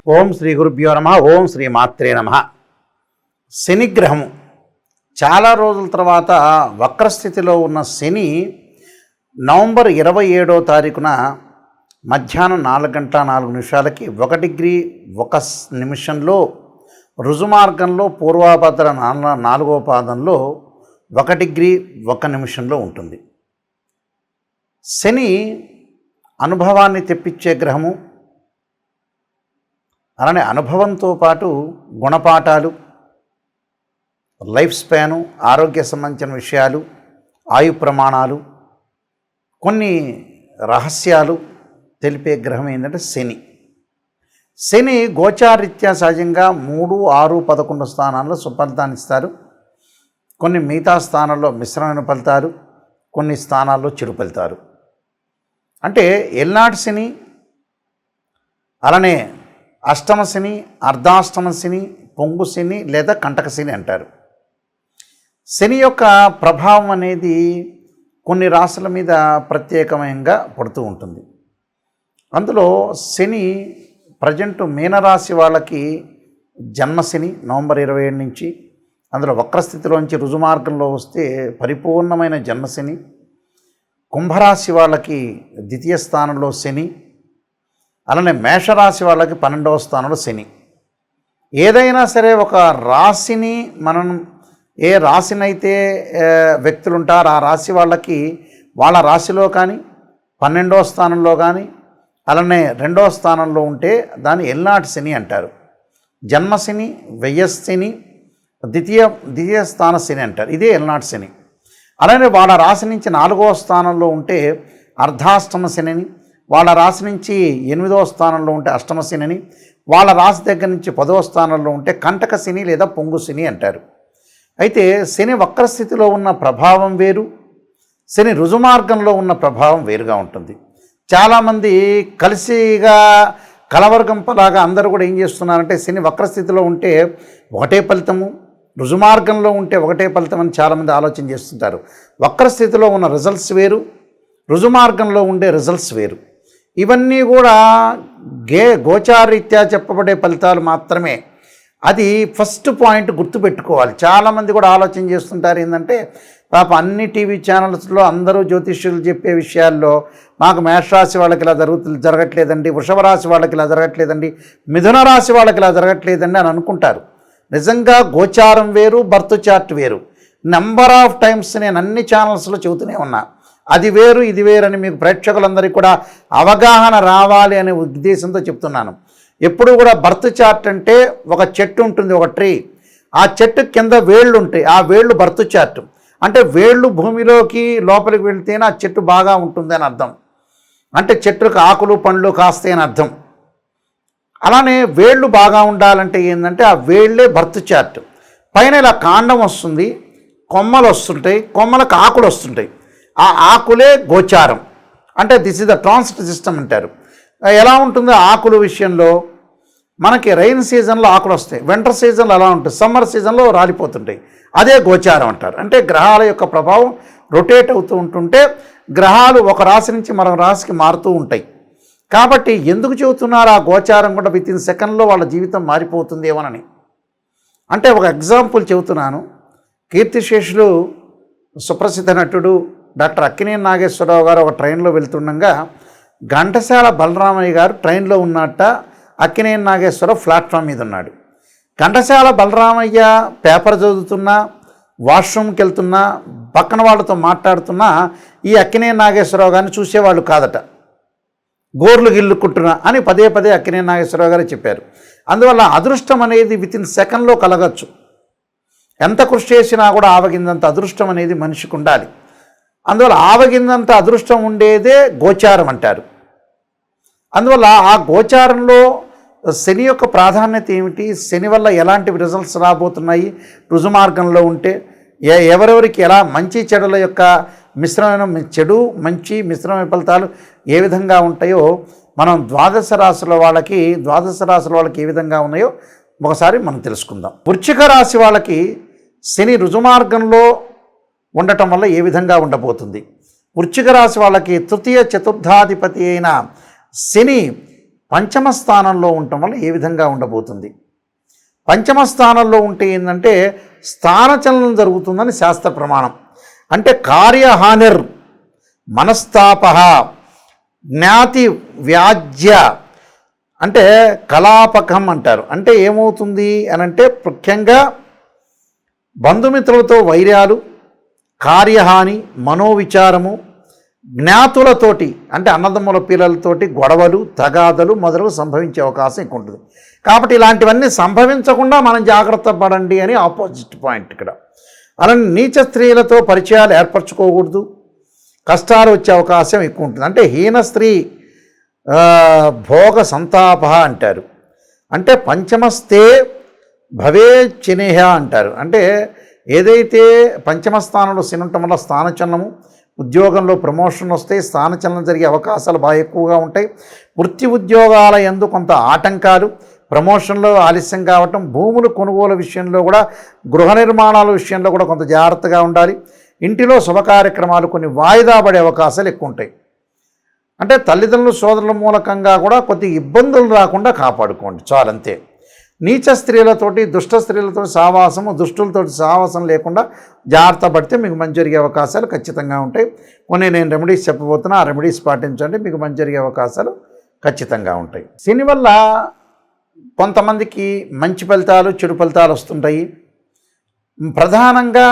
ఓం శ్రీ గురుభ్యో నమః. ఓం శ్రీ మాత్రే నమః. శనిగ్రహము చాలా రోజుల తర్వాత వక్రస్థితిలో ఉన్న శని నవంబర్ 27వ తారీఖున మధ్యాహ్నం 4:04 1 డిగ్రీ 1 నిమిషంలో రుజుమార్గంలో పూర్వాభద్ర 4వ పాదంలో 1 డిగ్రీ 1 నిమిషంలో ఉంటుంది. శని అనుభవాన్ని తెప్పించే గ్రహము. అలానే అనుభవంతో పాటు గుణపాఠాలు, లైఫ్ స్పాను, ఆరోగ్య సంబంధించిన విషయాలు, ఆయు ప్రమాణాలు, కొన్ని రహస్యాలు తెలిపే గ్రహం ఏంటంటే శని. శని గోచారీత్యా సహజంగా 3, 6, 11 స్థానాల్లో సుఫలితాన్ని ఇస్తారు. కొన్ని మిగతా స్థానాల్లో మిశ్రమైన ఫలితాలు, కొన్ని స్థానాల్లో చెడు ఫలితాలు. అంటే ఎల్నాటి శని, అలానే అష్టమ శని, అర్ధాష్టమ శని, పొంగు శని లేదా కంటక శని అంటారు. శని యొక్క ప్రభావం అనేది కొన్ని రాశుల మీద ప్రత్యేకంగా పడుతూ ఉంటుంది. అందులో శని ప్రజెంట్ మీనరాశి వాళ్ళకి జన్మశని నవంబర్ 27 నుంచి, అందులో వక్రస్థితిలోంచి రుజుమార్గంలో వస్తే పరిపూర్ణమైన జన్మశని. కుంభరాశి వాళ్ళకి ద్వితీయ స్థానంలో శని, అలానే మేషరాశి వాళ్ళకి 12వ స్థానంలో శని. ఏదైనా సరే ఒక రాశిని మనం ఏ రాశినైతే వ్యక్తులు ఉంటారో ఆ రాశి వాళ్ళకి వాళ్ళ రాశిలో కానీ 12వ స్థానంలో కానీ అలానే 2వ స్థానంలో ఉంటే దాన్ని ఎల్నాటి శని అంటారు. జన్మశని, వ్యయశని, ద్వితీయ స్థాన శని అంటారు. ఇదే ఎల్నాటి శని. అలానే వాళ్ళ రాశి నుంచి 4వ స్థానంలో ఉంటే అర్ధాష్టమ శనిని, వాళ్ళ రాశి నుంచి 8వ స్థానంలో ఉంటే అష్టమ శనిని, వాళ్ళ రాశి దగ్గర నుంచి 10వ స్థానంలో ఉంటే కంటక శని లేదా పొంగు శని అంటారు. అయితే శని వక్రస్థితిలో ఉన్న ప్రభావం వేరు, శని రుజుమార్గంలో ఉన్న ప్రభావం వేరుగా ఉంటుంది. చాలామంది కలిసిగా కలవర్గంపలాగా అందరూ కూడా ఏం చేస్తున్నారంటే శని వక్రస్థితిలో ఉంటే ఒకటే ఫలితము, రుజుమార్గంలో ఉంటే ఒకటే ఫలితం అని చాలామంది ఆలోచన చేస్తుంటారు. వక్రస్థితిలో ఉన్న రిజల్ట్స్ వేరు, రుజుమార్గంలో ఉండే రిజల్ట్స్ వేరు. ఇవన్నీ కూడా గోచారీత్యా చెప్పబడే ఫలితాలు మాత్రమే. అది ఫస్ట్ పాయింట్ గుర్తుపెట్టుకోవాలి. చాలామంది కూడా ఆలోచన చేస్తుంటారు ఏంటంటే పాప అన్ని టీవీ ఛానల్స్లో అందరూ జ్యోతిష్యులు చెప్పే విషయాల్లో మాకు మేషరాశి వాళ్ళకి ఇలా జరగట్లేదండి, వృషభ రాశి వాళ్ళకి ఇలా జరగట్లేదండి, మిథున రాశి వాళ్ళకి ఇలా జరగట్లేదండి అని అనుకుంటారు. నిజంగా గోచారం వేరు, బర్త్ చార్ట్ వేరు. నెంబర్ ఆఫ్ టైమ్స్ నేను అన్ని ఛానల్స్లో చెబుతూనే ఉన్నా. అది వేరు, ఇది వేరు అని మీకు ప్రేక్షకులందరికీ కూడా అవగాహన రావాలి అనే ఉద్దేశంతో చెప్తున్నాను. ఎప్పుడు కూడా బర్త్ చార్ట్ అంటే ఒక చెట్టు ఉంటుంది, ఒక ట్రీ. ఆ చెట్టు కింద వేళ్ళు ఉంటాయి, ఆ వేళ్ళు బర్త్ చార్ట్. అంటే వేళ్ళు భూమిలోకి లోపలికి వెళ్తేనే ఆ చెట్టు బాగా ఉంటుంది అని అర్థం. అంటే చెట్టుకు ఆకులు పండ్లు కాస్తాయి అని అర్థం. అలానే వేళ్ళు బాగా ఉండాలంటే ఏంటంటే ఆ వేళ్ళే బర్త్ చార్ట్. పైన ఇలా కాండం వస్తుంది, కొమ్మలు వస్తుంటాయి, కొమ్మలకు ఆకులు వస్తుంటాయి. ఆ ఆకులే గోచారం. అంటే this is the transit system అంటారు. ఎలా ఉంటుందో ఆకుల విషయంలో మనకి రైన్ సీజన్లో ఆకులు వస్తాయి, వింటర్ సీజన్లో అలా ఉంటుంది, సమ్మర్ సీజన్లో రాలిపోతుంటాయి. అదే గోచారం అంటారు. అంటే గ్రహాల యొక్క ప్రభావం రొటేట్ అవుతూ ఉంటుంటే గ్రహాలు ఒక రాశి నుంచి మరొక రాశికి మారుతూ ఉంటాయి. కాబట్టి ఎందుకు చెబుతున్నారు ఆ గోచారం కూడా వితిన్ సెకండ్లో వాళ్ళ జీవితం మారిపోతుందేమోనని. అంటే ఒక ఎగ్జాంపుల్ చెబుతున్నాను. కీర్తిశేషులు సుప్రసిద్ధ నటుడు డాక్టర్ అక్కినేని నాగేశ్వరరావు గారు ఒక ట్రైన్లో వెళ్తుండగా ఘంటసాల బలరామయ్య గారు ట్రైన్లో ఉన్నట్ట, అక్కినేని నాగేశ్వరరావు ప్లాట్ఫామ్ మీద ఉన్నాడు. ఘంటసాల బలరామయ్య పేపర్ చదువుతున్నా, వాష్రూమ్కి వెళ్తున్నా, పక్కన వాళ్ళతో మాట్లాడుతున్నా ఈ అక్కినేని నాగేశ్వరరావు గారిని చూసేవాళ్ళు కాదట. గోర్లు గిల్లుకుంటున్నా అని పదే పదే అక్కినేని నాగేశ్వరరావు గారు చెప్పారు. అందువల్ల అదృష్టం అనేది వితిన్ సెకండ్లో కలగచ్చు. ఎంత కృషి చేసినా కూడా ఆవగిందంత అదృష్టం అనేది మనిషికి ఉండాలి. అందువల్ల ఆవగిందంత అదృష్టం ఉండేదే గోచారం అంటారు. అందువల్ల ఆ గోచారంలో శని యొక్క ప్రాధాన్యత ఏమిటి, శని వల్ల ఎలాంటి రిజల్ట్స్ రాబోతున్నాయి, రుజుమార్గంలో ఉంటే ఎవరెవరికి ఎలా మంచి చెడుల యొక్క మిశ్రమైన చెడు మంచి మిశ్రమైన ఫలితాలు ఏ విధంగా ఉంటాయో మనం ద్వాదశ రాశుల వాళ్ళకి ఏ విధంగా ఉన్నాయో ఒకసారి మనం తెలుసుకుందాం. వృశ్చిక రాశి వాళ్ళకి శని రుజుమార్గంలో ఉండటం వల్ల ఏ విధంగా ఉండబోతుంది. వృశ్చిక రాశి వాళ్ళకి తృతీయ చతుర్థాధిపతి అయిన శని పంచమ స్థానంలో ఉండటం వల్ల ఏ విధంగా ఉండబోతుంది? పంచమ స్థానంలో ఉంటే ఏంటంటే స్థానచలనం జరుగుతుందని శాస్త్ర ప్రమాణం. అంటే కార్యహానిర్, మనస్తాప, జ్ఞాతి వ్యాజ్య, అంటే కలాపకం అంటారు. అంటే ఏమవుతుంది అనంటే ముఖ్యంగా బంధుమిత్రులతో వైర్యాలు, కార్యహాని, మనోవిచారము, జ్ఞాతులతోటి అంటే అన్నదమ్ముల పిల్లలతోటి గొడవలు, తగాదలు మొదలు సంభవించే అవకాశం ఎక్కువ ఉంటుంది. కాబట్టి ఇలాంటివన్నీ సంభవించకుండా మనం జాగ్రత్త పడండి అని ఆపోజిట్ పాయింట్ ఇక్కడ. అలానే నీచ స్త్రీలతో పరిచయాలు ఏర్పరచుకోకూడదు, కష్టాలు వచ్చే అవకాశం ఎక్కువ ఉంటుంది. అంటే హీన స్త్రీ భోగ సంతాప అంటారు. అంటే పంచమస్తే భవే చినేహ అంటారు. అంటే ఏదైతే పంచమ స్థానంలో శని ఉండటం వల్ల స్థానచలనము, ఉద్యోగంలో ప్రమోషన్ వస్తే స్థానచలనం జరిగే అవకాశాలు బాగా ఎక్కువగా ఉంటాయి. వృత్తి ఉద్యోగాల యందు కొంత ఆటంకాలు, ప్రమోషన్లో ఆలస్యం కావటం, భూములు కొనుగోలు విషయంలో కూడా, గృహ నిర్మాణాల విషయంలో కూడా కొంత జాగ్రత్తగా ఉండాలి. ఇంటిలో శుభ కార్యక్రమాలు కొన్ని వాయిదా పడే అవకాశాలు ఎక్కువ ఉంటాయి. అంటే తల్లిదండ్రులు, సోదరుల మూలకంగా కూడా కొద్ది ఇబ్బందులు రాకుండా కాపాడుకోండి చాలంతే. నీచ స్త్రీలతోటి, దుష్ట స్త్రీలతో సావాసము, దుష్టులతోటి సావాసం లేకుండా జాగ్రత్త పడితే మీకు మంచి జరిగే అవకాశాలు ఖచ్చితంగా ఉంటాయి. కొన్ని నేను రెమెడీస్ చెప్పబోతున్నా, ఆ రెమెడీస్ పాటించండి, మీకు మంచి జరిగే అవకాశాలు ఖచ్చితంగా ఉంటాయి. శని వల్ల కొంతమందికి మంచి ఫలితాలు, చెడు ఫలితాలు వస్తుంటాయి. ప్రధానంగా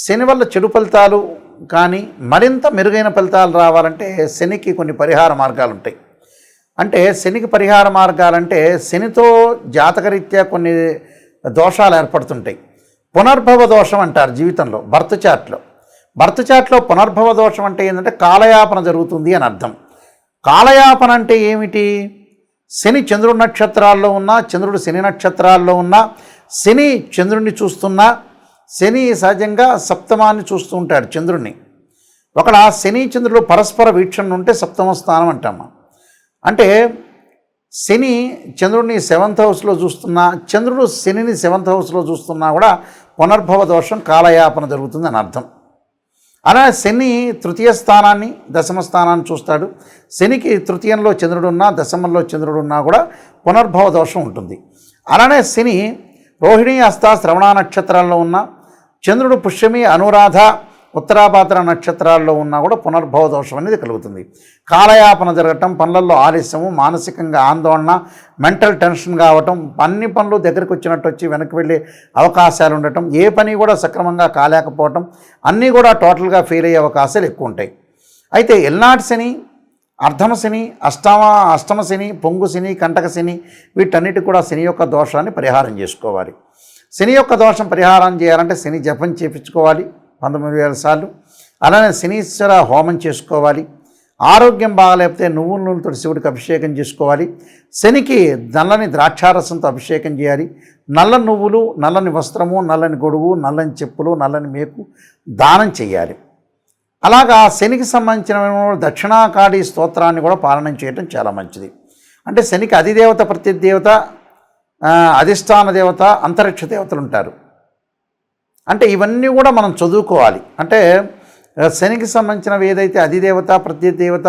శని వల్ల చెడు ఫలితాలు కానీ మరింత మెరుగైన ఫలితాలు రావాలంటే శనికి కొన్ని పరిహార మార్గాలు ఉంటాయి. అంటే శనికి పరిహార మార్గాలంటే శనితో జాతకరీత్యా కొన్ని దోషాలు ఏర్పడుతుంటాయి. పునర్భవ దోషం అంటారు జీవితంలో, బర్త్ చార్ట్లో పునర్భవ దోషం అంటే ఏంటంటే కాలయాపన జరుగుతుంది అని అర్థం. కాలయాపన అంటే ఏమిటి? శని చంద్రుడి నక్షత్రాల్లో ఉన్నా, చంద్రుడు శని నక్షత్రాల్లో ఉన్నా, శని చంద్రుడిని చూస్తున్నా, శని సహజంగా సప్తమాన్ని చూస్తూ ఉంటాడు చంద్రుడిని. ఒకడ శని చంద్రుడు పరస్పర వీక్షణ ఉంటే సప్తమ స్థానం అంటాము. అంటే శని చంద్రుడిని 7th హౌస్లో చూస్తున్నా, చంద్రుడు శనిని 7th హౌస్లో చూస్తున్నా కూడా పునర్భవ దోషం, కాలయాపన జరుగుతుందని అర్థం. అలా శని తృతీయ స్థానాన్ని, దశమ స్థానాన్ని చూస్తాడు. శనికి తృతీయంలో చంద్రుడున్నా, దశమంలో చంద్రుడున్నా కూడా పునర్భవ దోషం ఉంటుంది. అలానే శని రోహిణి, హస్త, శ్రవణ నక్షత్రాల్లో ఉన్న, చంద్రుడు పుష్యమి, అనురాధ, ఉత్తరాభాద్ర నక్షత్రాల్లో ఉన్నా కూడా పునర్భవ దోషం అనేది కలుగుతుంది. కాలయాపన జరగటం, పనులలో ఆలస్యము, మానసికంగా ఆందోళన, మెంటల్ టెన్షన్ కావటం, అన్ని పనులు దగ్గరికి వచ్చినట్టు వచ్చి వెనక్కి వెళ్ళే అవకాశాలు ఉండటం, ఏ పని కూడా సక్రమంగా కాలేకపోవటం, అన్నీ కూడా టోటల్గా ఫెయిల్ అయ్యే అవకాశాలు ఎక్కువ ఉంటాయి. అయితే ఎల్నాటి శని, అర్ధమ శని, అష్టమ శని, పొంగు శని, కంటక శని, వీటన్నిటి కూడా శని యొక్క దోషాన్ని పరిహారం చేసుకోవాలి. శని యొక్క దోషం పరిహారం చేయాలంటే శని జపం చేయించుకోవాలి 19,000 సార్లు. అలానే శనీశ్వర హోమం చేసుకోవాలి. ఆరోగ్యం బాగాలేకపోతే నువ్వుల నూనెతో శివుడికి అభిషేకం చేసుకోవాలి. శనికి నల్లని ద్రాక్షారసంతో అభిషేకం చేయాలి. నల్ల నువ్వులు, నల్లని వస్త్రము, నల్లని గొడుగు, నల్లని చెప్పులు, నల్లని మేకు దానం చేయాలి. అలాగా శనికి సంబంధించిన దక్షిణాకాళి స్తోత్రాన్ని కూడా పాలన చేయడం చాలా మంచిది. అంటే శనికి అధిదేవత, ప్రతిదేవత, అధిష్టాన దేవత, అంతరిక్ష దేవతలు ఉంటారు. అంటే ఇవన్నీ కూడా మనం చదువుకోవాలి. అంటే శనికి సంబంధించినవి ఏదైతే అధిదేవత, ప్రతిదేవత,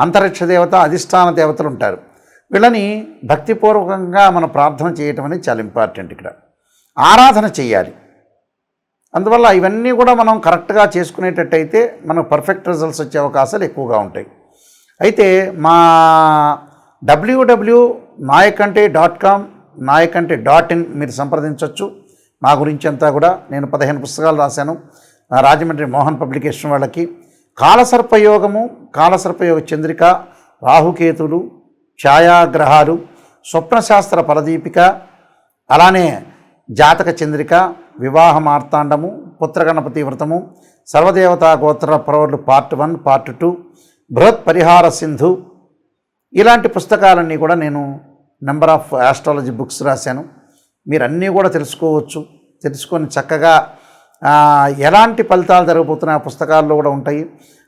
అంతరిక్ష దేవత, అధిష్టాన దేవతలు ఉంటారు, వీళ్ళని భక్తిపూర్వకంగా మనం ప్రార్థన చేయటం అనేది చాలా ఇంపార్టెంట్. ఇక్కడ ఆరాధన చేయాలి. అందువల్ల ఇవన్నీ కూడా మనం కరెక్ట్గా చేసుకునేటట్టయితే మనకు పర్ఫెక్ట్ రిజల్ట్స్ వచ్చే అవకాశాలు ఎక్కువగా ఉంటాయి. అయితే మా www.nayakanti.com, nayakanti.in మీరు సంప్రదించవచ్చు. మా గురించి అంతా కూడా నేను 15 పుస్తకాలు రాశాను రాజమండ్రి మోహన్ పబ్లికేషన్ వాళ్ళకి. కాలసర్పయోగము, కాలసర్పయోగ చంద్రిక, రాహుకేతులు, ఛాయాగ్రహాలు, స్వప్నశాస్త్ర ఫలదీపిక, అలానే జాతక చంద్రిక, వివాహ మార్తాండము, పుత్రగణపతి వ్రతము, సర్వదేవతా గోత్ర ప్రవర్లు పార్ట్ 1, పార్ట్ 2, బృహత్ పరిహార సింధు, ఇలాంటి పుస్తకాలన్నీ కూడా నేను నెంబర్ ఆఫ్ ఆస్ట్రాలజీ బుక్స్ రాశాను. మీరు అన్నీ కూడా తెలుసుకొని చక్కగా ఎలాంటి ఫలితాలు జరగబోతున్నాయి ఆ పుస్తకాల్లో కూడా ఉంటాయి.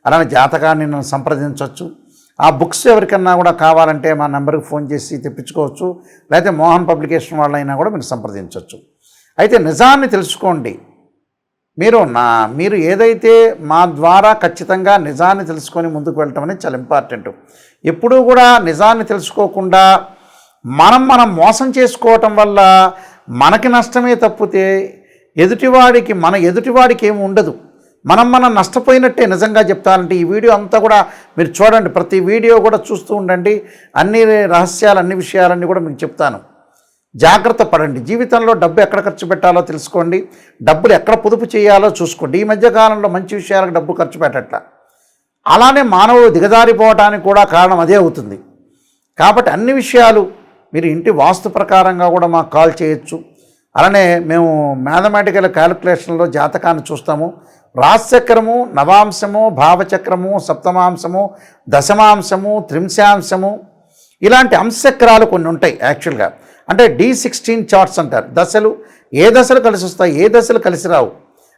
అలానే జాతకాన్ని నన్ను సంప్రదించవచ్చు. ఆ బుక్స్ ఎవరికన్నా కూడా కావాలంటే మా నెంబర్కి ఫోన్ చేసి తెప్పించుకోవచ్చు. లేకపోతే మోహన్ పబ్లికేషన్ వాళ్ళైనా కూడా మీరు సంప్రదించవచ్చు. అయితే నిజాన్ని తెలుసుకోండి. మీరు ఏదైతే మా ద్వారా ఖచ్చితంగా నిజాన్ని తెలుసుకొని ముందుకు వెళ్ళటం అనేది చాలా ఇంపార్టెంట్. ఎప్పుడూ కూడా నిజాన్ని తెలుసుకోకుండా మనం మోసం చేసుకోవటం వల్ల మనకి నష్టమే తప్పితే ఎదుటివాడికి ఏమి ఉండదు. మనం నష్టపోయినట్టే. నిజంగా చెప్తానంటే ఈ వీడియో అంతా కూడా మీరు చూడండి, ప్రతి వీడియో కూడా చూస్తూ ఉండండి. అన్ని రహస్యాలు, అన్ని విషయాలన్నీ కూడా మీకు చెప్తాను. జాగ్రత్త పడండి. జీవితంలో డబ్బు ఎక్కడ ఖర్చు పెట్టాలో తెలుసుకోండి, డబ్బులు ఎక్కడ పొదుపు చేయాలో చూసుకోండి. ఈ మధ్యకాలంలో మంచి విషయాలకు డబ్బు ఖర్చు పెట్టట్ల. అలానే మానవుడు దిగజారిపోవడానికి కూడా కారణం అదే అవుతుంది. కాబట్టి అన్ని విషయాలు మీరు ఇంటి వాస్తు ప్రకారంగా కూడా మాకు కాల్ చేయొచ్చు. అలానే మేము మ్యాథమెటికల్ క్యాలిక్యులేషన్లో జాతకాన్ని చూస్తాము. రాశిచక్రము, నవాంశము, భావచక్రము, సప్తమాంశము, దశమాంశము, త్రింశాంశము, ఇలాంటి అంశచక్రాలు కొన్ని ఉంటాయి. యాక్చువల్గా అంటే D16 చార్ట్స్ అంటారు. దశలు, ఏ దశలు కలిసి వస్తాయి, ఏ దశలు కలిసి రావు.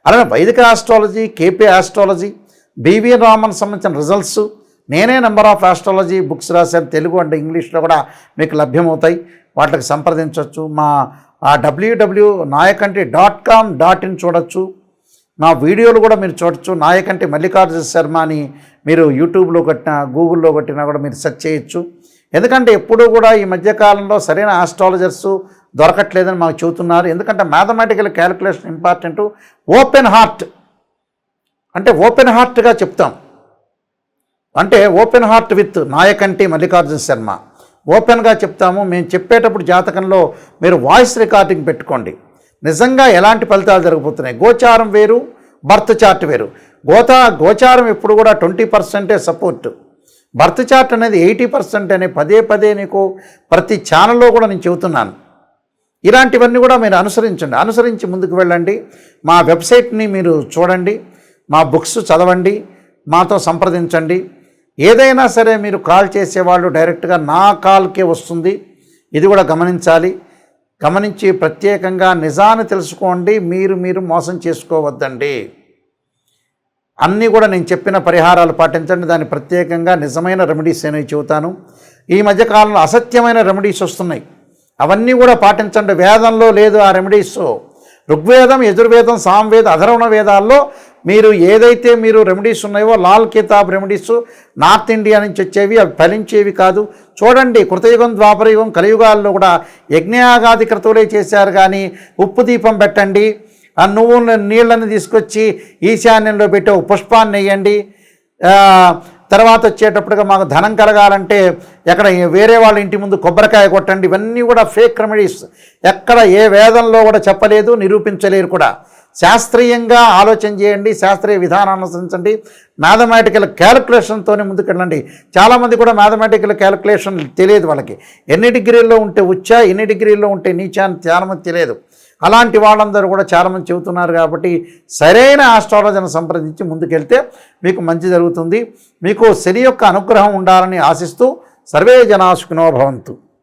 అలానే వైదిక astrology, KP astrology, BV Raman సంబంధించిన రిజల్ట్స్, నేనే నెంబర్ ఆఫ్ ఆస్ట్రాలజీ బుక్స్ రాశాను. తెలుగు అండ్ ఇంగ్లీష్లో కూడా మీకు లభ్యమవుతాయి. వాటికి సంప్రదించవచ్చు. మా www.nayakanti.com.in చూడొచ్చు. నా వీడియోలు కూడా మీరు చూడొచ్చు. నాయకంటి మల్లికార్జున శర్మ అని మీరు యూట్యూబ్లో కొట్టినా, గూగుల్లో కొట్టినా కూడా మీరు సెర్చ్ చేయొచ్చు. ఎందుకంటే ఎప్పుడూ కూడా ఈ మధ్యకాలంలో సరైన ఆస్ట్రాలజర్స్ దొరకట్లేదని మాకు చెబుతున్నారు. ఎందుకంటే mathematical calculation important. Open heart అంటే ఓపెన్ హార్ట్గా చెప్తాం. అంటే open heart with Nayakanti Mallikarjuna Sharma ఓపెన్గా చెప్తాము. మేము చెప్పేటప్పుడు జాతకంలో మీరు వాయిస్ రికార్డింగ్ పెట్టుకోండి. నిజంగా ఎలాంటి ఫలితాలు జరగబోతున్నాయి. గోచారం వేరు, బర్త్ చార్ట్ వేరు. గోచారం ఎప్పుడు కూడా 20% సపోర్ట్. బర్త్ చార్ట్ అనేది 80% అని పదే నీకు ప్రతి ఛానల్లో కూడా నేను చెబుతున్నాను. ఇలాంటివన్నీ కూడా మీరు అనుసరించి ముందుకు వెళ్ళండి. మా వెబ్సైట్ని మీరు చూడండి, మా బుక్స్ చదవండి, మాతో సంప్రదించండి. ఏదైనా సరే మీరు కాల్ చేసేవాళ్ళు డైరెక్ట్గా నా కాల్కే వస్తుంది. ఇది కూడా గమనించి ప్రత్యేకంగా నిజాన్ని తెలుసుకోండి. మీరు మోసం చేసుకోవద్దండి. అన్నీ కూడా నేను చెప్పిన పరిహారాలు పాటించండి. దాన్ని ప్రత్యేకంగా నిజమైన రెమెడీస్ అనేవి చెబుతాను. ఈ మధ్యకాలంలో అసత్యమైన రెమెడీస్ వస్తున్నాయి, అవన్నీ కూడా పాటించండి. వేదంలో లేదు ఆ రెమెడీస్. ఋగ్వేదం, యజుర్వేదం, సామవేద, అధర్వణ వేదాల్లో ఏదైతే రెమెడీస్ ఉన్నాయో, లాల్ కితాబ్ రెమెడీస్ నార్త్ ఇండియా నుంచి వచ్చేవి, అవి ఫలించేవి కాదు. చూడండి, కృతయుగం, ద్వాపరయుగం, కలియుగాల్లో కూడా యజ్ఞయాగాది క్రతువులే చేశారు. కానీ ఉప్పు దీపం పెట్టండి, ఆ నువ్వుల నీళ్ళని తీసుకొచ్చి ఈశాన్యంలో పెట్టి ఒక పుష్పాన్ని వేయండి, తర్వాత వచ్చేటప్పటిగా మాకు ధనం కలగాలంటే ఎక్కడ వేరే వాళ్ళ ఇంటి ముందు కొబ్బరికాయ కొట్టండి. ఇవన్నీ కూడా ఫేక్ రెమెడీస్. ఎక్కడ ఏ వేదంలో కూడా చెప్పలేదు, నిరూపించలేరు కూడా. శాస్త్రీయంగా ఆలోచన చేయండి, శాస్త్రీయ విధానాన్ని అనుసరించండి, మ్యాథమెటికల్ క్యాలిక్యులేషన్తోనే ముందుకెళ్ళండి. చాలామంది కూడా మ్యాథమెటికల్ క్యాలిక్యులేషన్ తెలియదు. వాళ్ళకి ఎన్ని డిగ్రీల్లో ఉంటే ఉచ్చ, ఎన్ని డిగ్రీల్లో ఉంటే నీచా అని చాలామంది తెలియదు. అలాంటి వాళ్ళందరూ కూడా చాలామంది చెబుతున్నారు. కాబట్టి సరైన ఆస్ట్రాలజీని సంప్రదించి ముందుకెళ్తే మీకు మంచి జరుగుతుంది. మీకు శని యొక్క అనుగ్రహం ఉండాలని ఆశిస్తూ సర్వే జనా సుఖినో భవంతు.